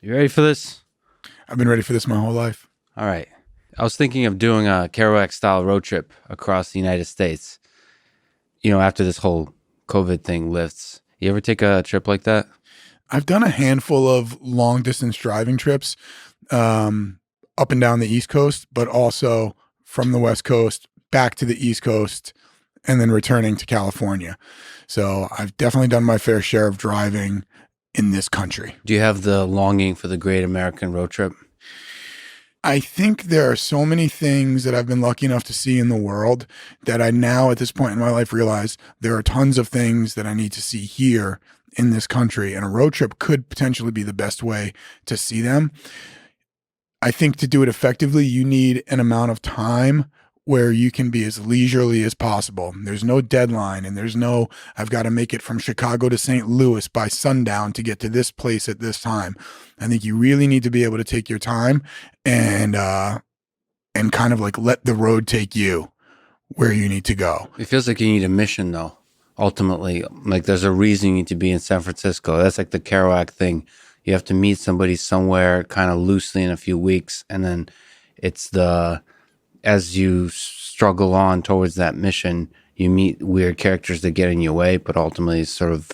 You ready for this? I've been ready for this my whole life. All right. I was thinking of doing a Kerouac style road trip across the United States, after this whole COVID thing lifts. You ever take a trip like that? I've done a handful of long distance driving trips um, up and down the East Coast, but also from the West Coast back to the East Coast and then returning to California. So I've definitely done my fair share of driving in this country. Do you have the longing for the great American road trip? I think there are so many things that I've been lucky enough to see in the world that I now, at this point in my life, realize there are tons of things that I need to see here in this country. And a road trip could potentially be the best way to see them. I think to do it effectively, you need an amount of time where you can be as leisurely as possible. There's no deadline and there's no, I've got to make it from Chicago to St. Louis by sundown to get to this place at this time. I think you really need to be able to take your time and kind of like let the road take you where you need to go. It feels like you need a mission, though. Ultimately, like there's a reason you need to be in San Francisco. That's like the Kerouac thing. You have to meet somebody somewhere kind of loosely in a few weeks. And then it's as you struggle on towards that mission, you meet weird characters that get in your way, but ultimately sort of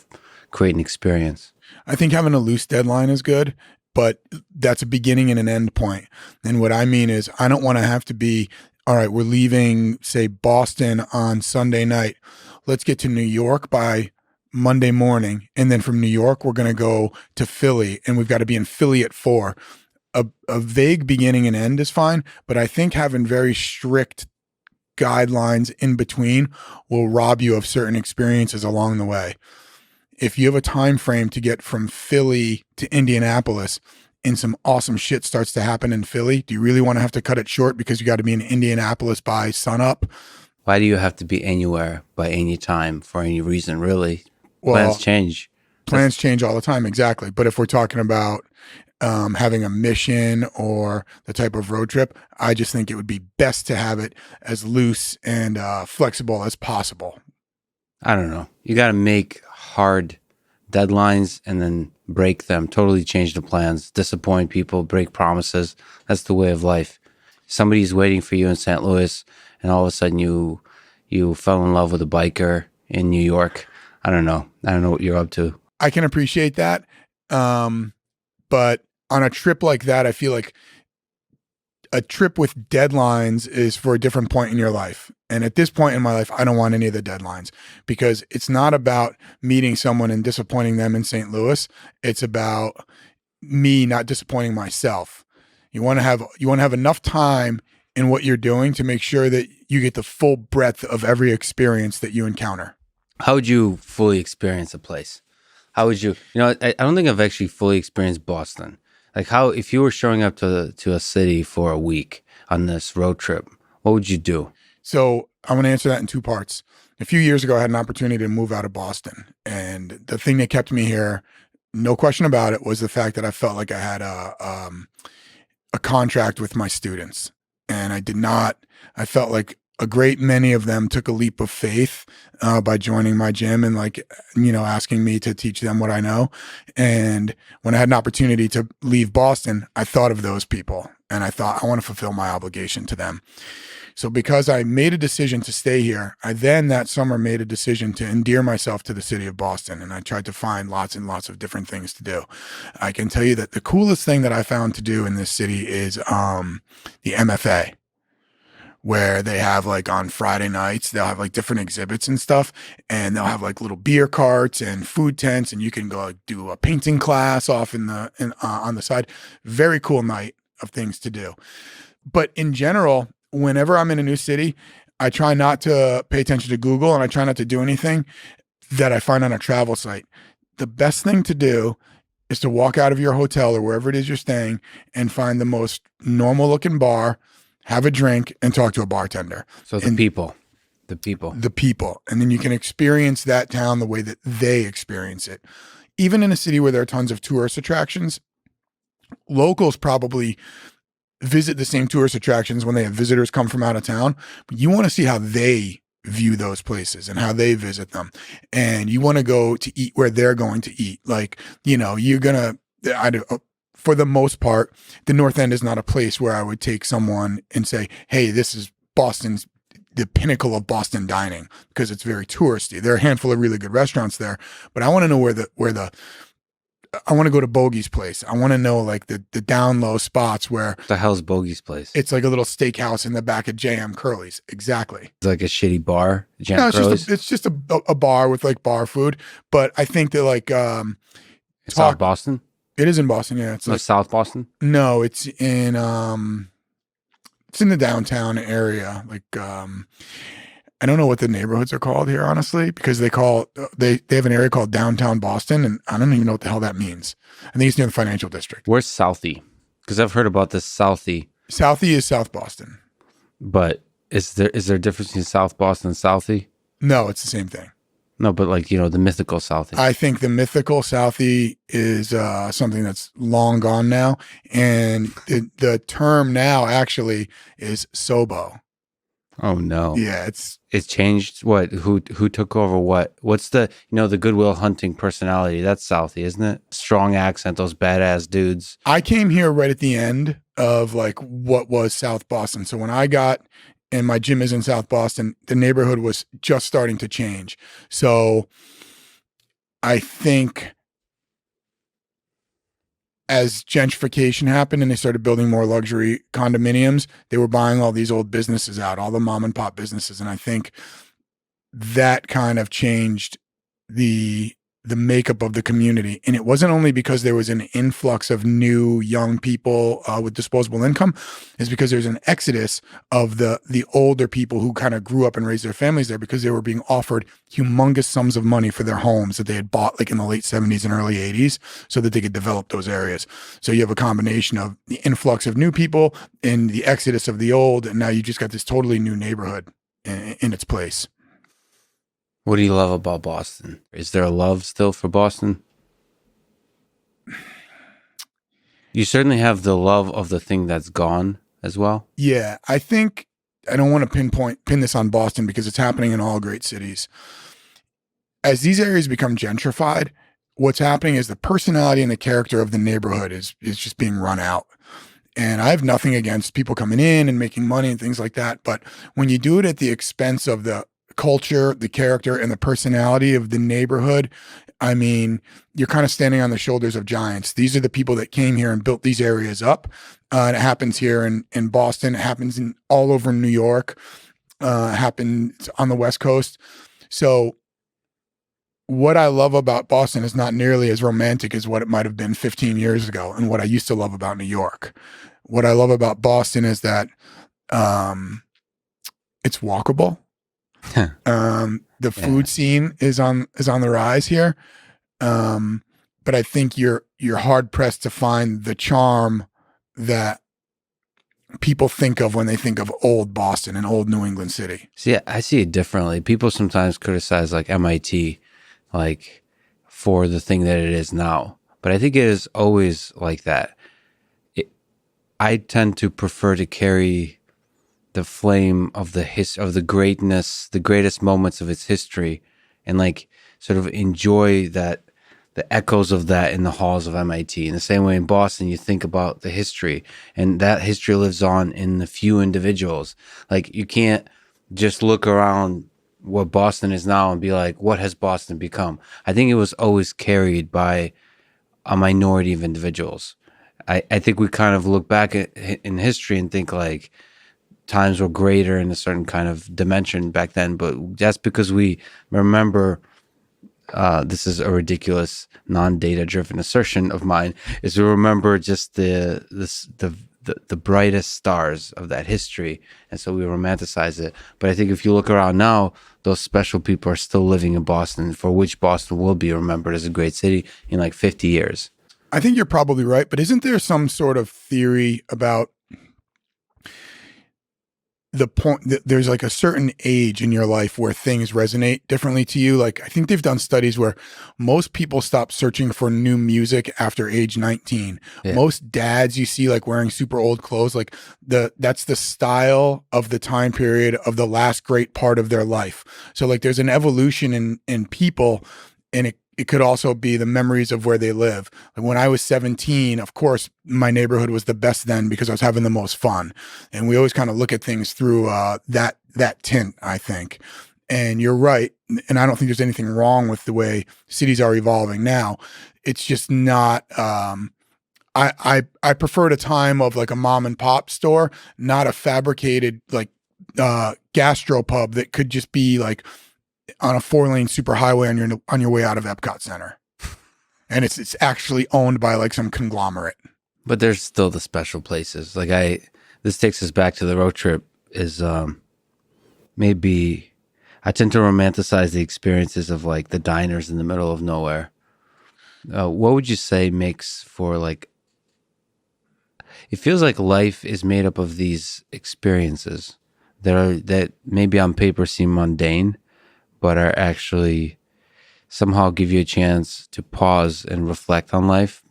create an experience. I think having a loose deadline is good, but that's a beginning and an end point. And what I mean is, I don't want to have to be, all right, we're leaving, say, Boston on Sunday night. Let's get to New York by Monday morning. And then from New York, we're going to go to Philly and we've got to be in Philly at 4. A vague beginning and end is fine, but I think having very strict guidelines in between will rob you of certain experiences along the way. If you have a time frame to get from Philly to Indianapolis and some awesome shit starts to happen in Philly, do you really want to have to cut it short because you got to be in Indianapolis by sunup? Why do you have to be anywhere by any time for any reason, really? Plans Well, change. plans change all the time, exactly. But if we're talking about having a mission or the type of road trip, I just think it would be best to have it as loose and flexible as possible. I don't know. You got to make hard deadlines and then break them, totally change the plans, disappoint people, break promises. That's the way of life. Somebody's waiting for you in St. Louis and all of a sudden you fell in love with a biker in New York. I don't know. I don't know what you're up to. I can appreciate that. But on a trip like that, I feel like a trip with deadlines is for a different point in your life. And at this point in my life, I don't want any of the deadlines because it's not about meeting someone and disappointing them in St. Louis. It's about me not disappointing myself. You want to have enough time in what you're doing to make sure that you get the full breadth of every experience that you encounter. How would you fully experience a place? How would you, I don't think I've actually fully experienced Boston. Like how, if you were showing up to a city for a week on this road trip, what would you do? So I'm going to answer that in two parts. A few years ago, I had an opportunity to move out of Boston. And the thing that kept me here, no question about it, was the fact that I felt like I had a contract with my students. And I did not, I felt like a great many of them took a leap of faith by joining my gym and asking me to teach them what I know. And when I had an opportunity to leave Boston, I thought of those people and I thought I want to fulfill my obligation to them. So because I made a decision to stay here, I then that summer made a decision to endear myself to the city of Boston. And I tried to find lots and lots of different things to do. I can tell you that the coolest thing that I found to do in this city is the MFA, where they have like on Friday nights, they'll have like different exhibits and stuff. And they'll have like little beer carts and food tents. And you can go like, do a painting class off on the side. Very cool night of things to do. But in general, whenever I'm in a new city, I try not to pay attention to Google and I try not to do anything that I find on a travel site. The best thing to do is to walk out of your hotel or wherever it is you're staying and find the most normal looking bar, have a drink, and talk to a bartender. So the people. And then you can experience that town the way that they experience it. Even in a city where there are tons of tourist attractions, locals probably visit the same tourist attractions when they have visitors come from out of town. But you want to see how they view those places and how they visit them. And you want to go to eat where they're going to eat. Like, you're going to, for the most part, the North End is not a place where I would take someone and say, hey, this is Boston's the pinnacle of Boston dining, because it's very touristy. There are a handful of really good restaurants there, but I want to know I want to go to Bogey's place. I want to know like the down low spots where The hell's Bogey's place? it's like a little steakhouse in the back of JM Curly's. Exactly. It's like a shitty bar. No, it's just a bar with like bar food. But I think that like South Boston. it is in Boston. Yeah, it's Like South Boston. no, it's in the downtown area. Like I don't know what the neighborhoods are called here, honestly, because they have an area called downtown Boston, and I don't even know what the hell that means. I think it's near the financial district. Where's Southie? Because I've heard about this Southie. Southie is South Boston. But is there a difference between South Boston and Southie? No, it's the same thing. No, but like, the mythical Southie. I think the mythical Southie is something that's long gone now, and the term now actually is Sobo. Oh no. Yeah, It's changed. What? Who took over what? What's the the Goodwill Hunting personality? That's Southie, isn't it? Strong accent, those badass dudes. I came here right at the end of like what was South Boston. So when I got, and my gym is in South Boston, the neighborhood was just starting to change. So I think as gentrification happened and they started building more luxury condominiums, they were buying all these old businesses out, all the mom and pop businesses. And I think that kind of changed the makeup of the community. And it wasn't only because there was an influx of new young people with disposable income, it's because there's an exodus of the older people who kind of grew up and raised their families there, because they were being offered humongous sums of money for their homes that they had bought like in the late 70s and early 80s so that they could develop those areas. So you have a combination of the influx of new people and the exodus of the old, and now you just got this totally new neighborhood in its place. What do you love about Boston? Is there a love still for Boston? You certainly have the love of the thing that's gone as well. Yeah, I think I don't want to pin this on Boston because it's happening in all great cities. As these areas become gentrified, what's happening is the personality and the character of the neighborhood is just being run out. And I have nothing against people coming in and making money and things like that. But when you do it at the expense of the culture, the character, and the personality of the neighborhood, I mean, you're kind of standing on the shoulders of giants. These are the people that came here and built these areas up. And it happens here in Boston. It happens all over New York. It happens on the West Coast. So what I love about Boston is not nearly as romantic as what it might have been 15 years ago and what I used to love about New York. What I love about Boston is that it's walkable. The food scene is on the rise here. But I think you're hard pressed to find the charm that people think of when they think of old Boston and old New England City. See, I see it differently. People sometimes criticize like MIT, like for the thing that it is now, but I think it is always like that. I tend to prefer to carry the flame of the greatness, the greatest moments of its history, and like sort of enjoy the echoes of that in the halls of MIT. In the same way in Boston, you think about the history, and that history lives on in the few individuals. Like you can't just look around what Boston is now and be like, what has Boston become? I think it was always carried by a minority of individuals. I think we kind of look back in history and think like, times were greater in a certain kind of dimension back then, but that's because we remember, this is a ridiculous non-data driven assertion of mine, is to remember just the brightest stars of that history, and so we romanticize it. But I think if you look around now, those special people are still living in Boston, for which Boston will be remembered as a great city in like 50 years. I think you're probably right, but isn't there some sort of theory about the point that there's like a certain age in your life where things resonate differently to you? Like I think they've done studies where most people stop searching for new music after age 19. Yeah. Most dads you see like wearing super old clothes, like that's the style of the time period of the last great part of their life. So like there's an evolution in people, and it could also be the memories of where they live. Like when I was 17, of course, my neighborhood was the best then because I was having the most fun. And we always kind of look at things through that tint, I think. And you're right. And I don't think there's anything wrong with the way cities are evolving now. It's just not. I preferred a time of like a mom and pop store, not a fabricated like gastropub that could just be like on a 4-lane superhighway on your way out of Epcot Center, and it's actually owned by like some conglomerate. But there's still the special places. Like this takes us back to the road trip. Is maybe I tend to romanticize the experiences of like the diners in the middle of nowhere. What would you say makes for like? It feels like life is made up of these experiences that maybe on paper seem mundane, but are actually somehow give you a chance to pause and reflect on life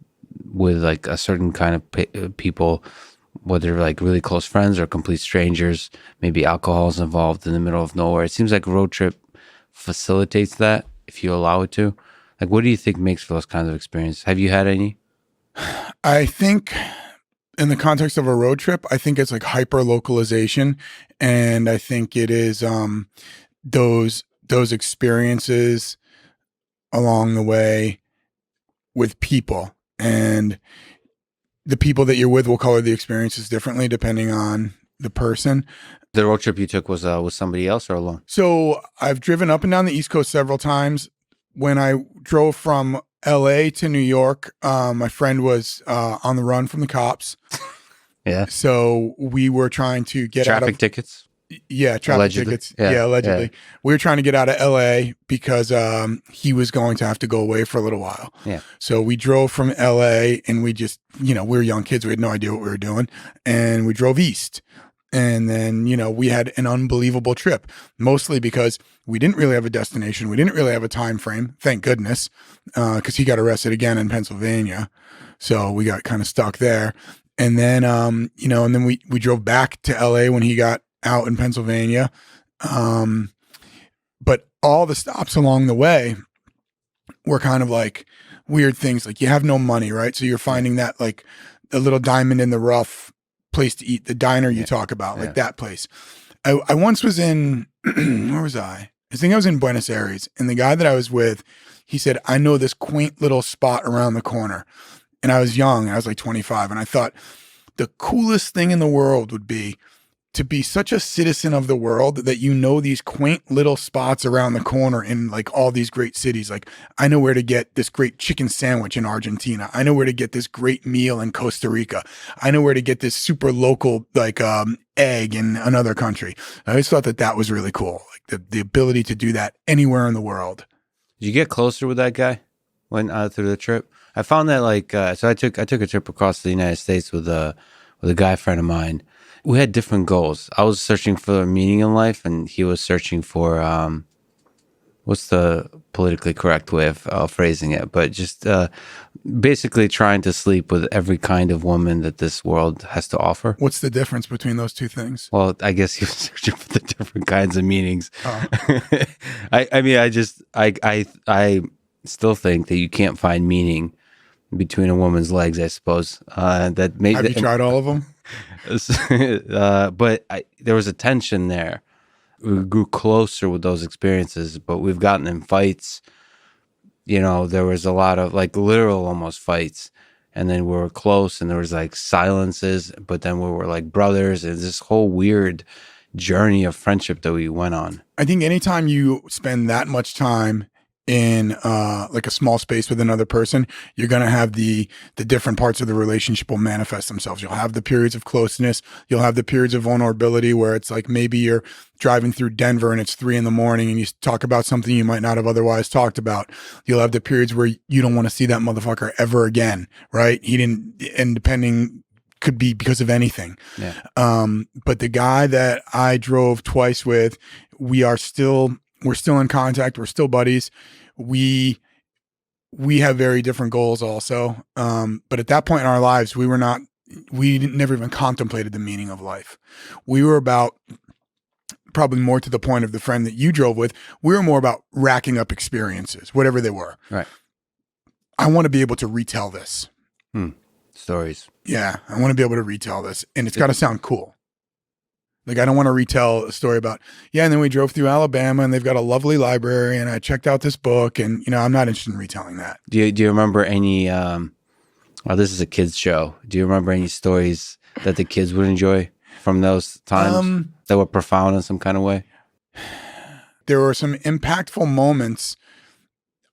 with like a certain kind of people, whether like really close friends or complete strangers. Maybe alcohol is involved in the middle of nowhere. It seems like a road trip facilitates that if you allow it to. Like, what do you think makes for those kinds of experiences? Have you had any? I think in the context of a road trip, I think it's like hyper localization, and I think it is those experiences along the way with people, and the people that you're with will color the experiences differently depending on the person. The road trip you took was with somebody else or alone? So I've driven up and down the East Coast several times. When I drove from LA to New York, my friend was on the run from the cops. Yeah. So we were trying to get traffic out of tickets. Yeah, traffic Allegedly. tickets. Yeah, allegedly. Yeah. We were trying to get out of LA because he was going to have to go away for a little while. Yeah. So we drove from LA and we just, we were young kids. We had no idea what we were doing. And we drove east. And then, we had an unbelievable trip, mostly because we didn't really have a destination. We didn't really have a time frame, thank goodness, because he got arrested again in Pennsylvania. So we got kind of stuck there. And then, and then we drove back to LA when he got out in Pennsylvania. But all the stops along the way were kind of like weird things. Like you have no money, right? So you're finding that like a little diamond in the rough place to eat, the diner you talk about, like that place. I once was in, where was I? I think I was in Buenos Aires, and the guy that I was with, he said, I know this quaint little spot around the corner. And I was young, I was like 25, and I thought the coolest thing in the world would be to be such a citizen of the world that these quaint little spots around the corner in like all these great cities. Like I know where to get this great chicken sandwich in Argentina. I know where to get this great meal in Costa Rica. I know where to get this super local like egg in another country. I always thought that was really cool. Like the ability to do that anywhere in the world. Did you get closer with that guy when through the trip? I found that like so I took a trip across the United States with a guy friend of mine. We had different goals. I was searching for meaning in life, and he was searching for what's the politically correct way of phrasing it, but just basically trying to sleep with every kind of woman that this world has to offer. What's the difference between those two things? Well, I guess he was searching for the different kinds of meanings. Oh. I still think that you can't find meaning between a woman's legs, I suppose. Have you tried all of them? But there was a tension there. We grew closer with those experiences, but we've gotten in fights. There was a lot of like literal almost fights, and then we were close, and there was like silences, but then we were like brothers, and this whole weird journey of friendship that we went on. I think anytime you spend that much time in like a small space with another person, you're going to have the different parts of the relationship will manifest themselves. You'll have the periods of closeness. You'll have the periods of vulnerability where it's like maybe you're driving through Denver and it's 3 a.m. and you talk about something you might not have otherwise talked about. You'll have the periods where you don't want to see that motherfucker ever again, right? And depending, could be because of anything. Yeah. But the guy that I drove twice with, we're still in contact. We're still buddies. We have very different goals also. But at that point in our lives, we never even contemplated the meaning of life. We were about probably more to the point of the friend that you drove with, we were more about racking up experiences, whatever they were. Right. I want to be able to retell this. Stories. Yeah, I want to be able to retell this, and it's got to sound cool. Like, I don't want to retell a story about, and then we drove through Alabama and they've got a lovely library and I checked out this book, and, I'm not interested in retelling that. Do you remember any, this is a kid's show. Do you remember any stories that the kids would enjoy from those times that were profound in some kind of way? There were some impactful moments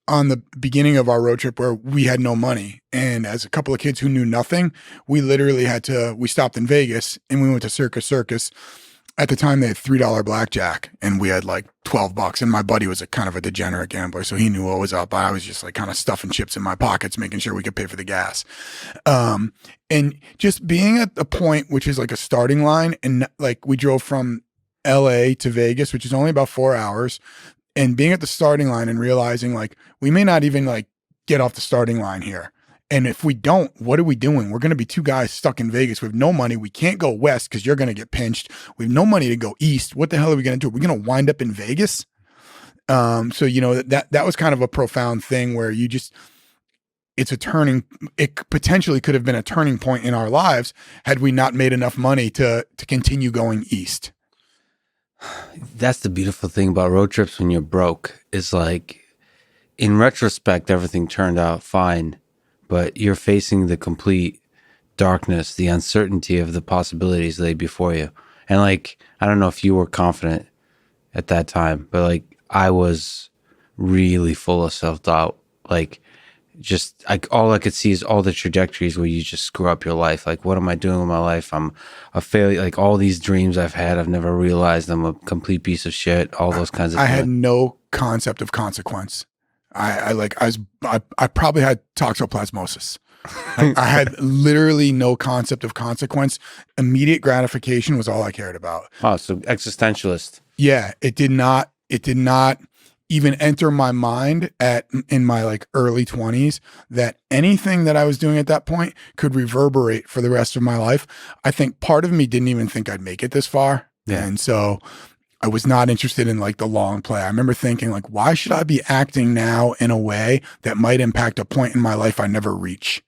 on the beginning of our road trip where we had no money. And as a couple of kids who knew nothing, we literally we stopped in Vegas and we went to Circus. At the time, they had $3 blackjack and we had like $12. And my buddy was a kind of a degenerate gambler, so he knew what was up. I was just like kind of stuffing chips in my pockets, making sure we could pay for the gas. And just being at a point, which is like a starting line. And like, we drove from LA to Vegas, which is only about 4 hours. And being at the starting line and realizing like, we may not even like get off the starting line here. And if we don't, what are we doing? We're going to be two guys stuck in Vegas. We have no money. We can't go west because you're going to get pinched. We have no money to go east. What the hell are we going to do? We're going to wind up in Vegas. So, that was kind of a profound thing where it potentially could have been a turning point in our lives had we not made enough money to continue going east. That's the beautiful thing about road trips when you're broke, is like, in retrospect, everything turned out fine, but you're facing the complete darkness, the uncertainty of the possibilities laid before you. And like, I don't know if you were confident at that time, but like, I was really full of self-doubt. Like, just like, all I could see is all the trajectories where you just screw up your life. Like, what am I doing with my life? I'm a failure. Like, all these dreams I've had, I've never realized I'm a complete piece of shit. All those kinds of things. I had no concept of consequence. I probably had toxoplasmosis. I had literally no concept of consequence. Immediate gratification was all I cared about. Oh, so existentialist. Yeah, it did not even enter my mind in my like early 20s that anything that I was doing at that point could reverberate for the rest of my life. I think part of me didn't even think I'd make it this far. Yeah. And so I was not interested in like the long play. I remember thinking like, why should I be acting now in a way that might impact a point in my life I never reach?